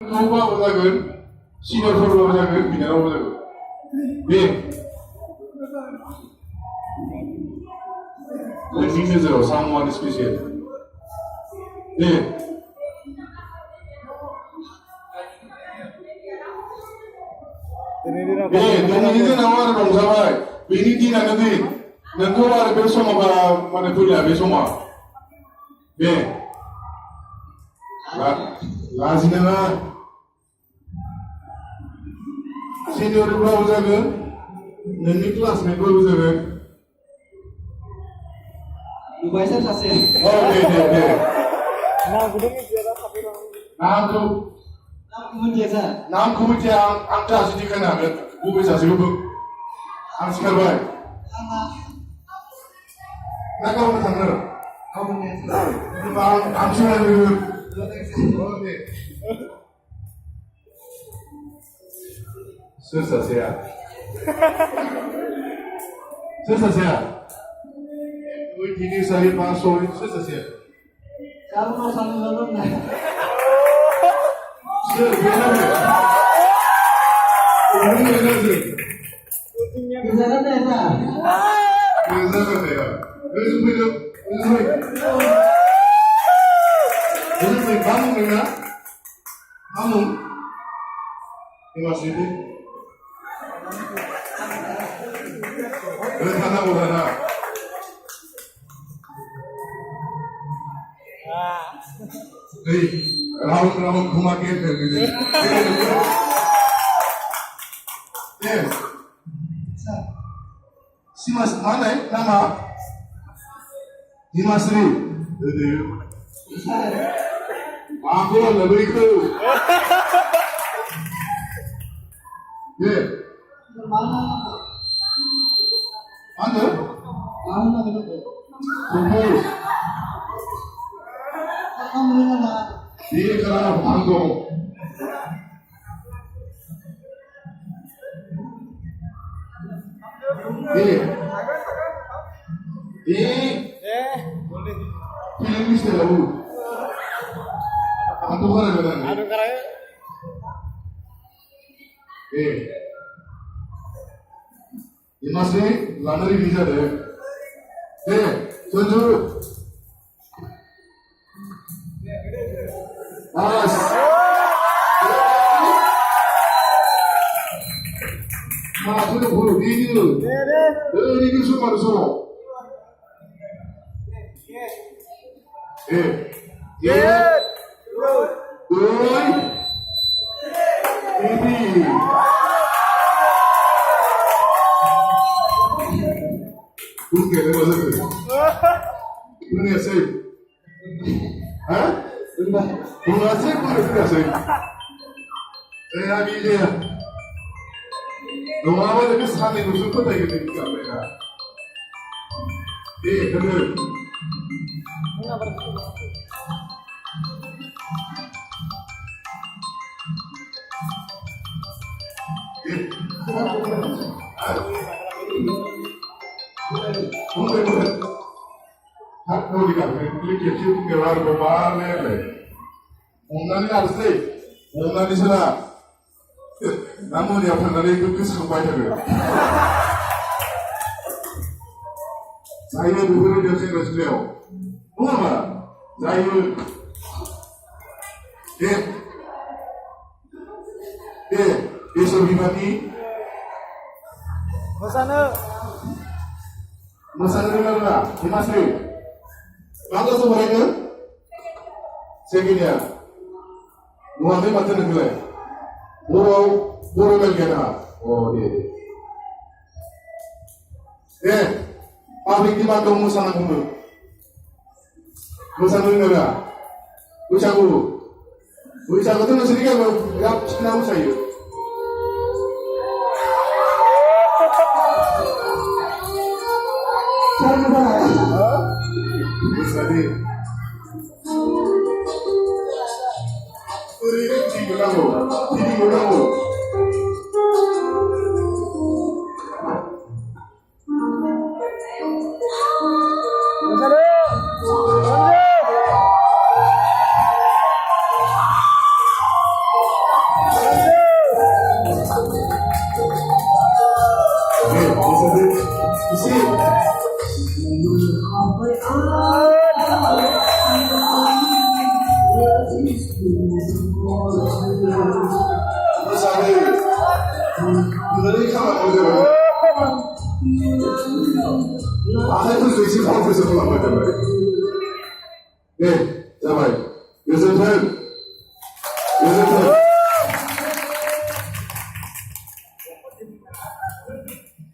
하고 자군 시니어 프로로 자군 미나라고 자군 네 랭킹 내세요 상원 스페셜 네 दिनैनि दिनाव आरो रंजाबाय बेनि दिनानो दिन नोंखौ आरो बे समाव माने फैला बे समाव दे लाजिनाङा सिनियरफोराबो जागोन नोंनि क्लासमेटफोरबो जागोन नुबायसो सासे दे नामखौ मिथिया आं दासो देखायनो हागोन बबे सासेखौबो आं सिखारबाय ना गावनो थांनो आं सिनायगोन सोर सासेया दिनै सारि पास सय सोर सासेया गाबोनाव साननो सोर बेनाबो Beneran deh, Pak. Beneran deh ya. Besok besok kamu enggak? Kamu? Terima kasih. Benar benar. Hei, raut घुमा के Yes. Si Mas mana nama? Dimasri. Aku lebih itu. Ye. Mana? Mana? Mana itu? Kumpul. Kamu mana? Dia kerana panggung. Boleh. Film ni saya tahu. Anu kan ada kan? Anu kerana. Ini masih laundry visa deh. Tunjuk. Mas. Mas itu bulu ini tu. Ini semua tu semua. Ini. Bukan ada masa tu. Ini asal. Hah? Bunga asal pun ada asal. Saya lagi dia. Doa awal lagi sekali musuh pun tak kita kita mereka. Kerana. Hak kau dikatakan klik kecil keluar berbahan lele. Ungani arsai, ungani sana. Namun dia pernah itu kesukaan juga. Saya dulu dia saya resmiau. Apa? Saya esok hari Masana mana? Dimasri. Kalau sebenarnya segini ya. Nuannya macam ni lah. Boro belgena. Oh dia. Pabrik di mana kamu sana kamu? Musana mana? Ucapu tu nasi dia tu. Ya, kenapa saya? Jangan lupa. Jadi, ini tinggi kamu. मोसादो नोंनि खामानिखौ जोङो आखाइफोरखौ एसे फावफोरसो खालामबाय जाबाय दे जाबाय गोजोन्थों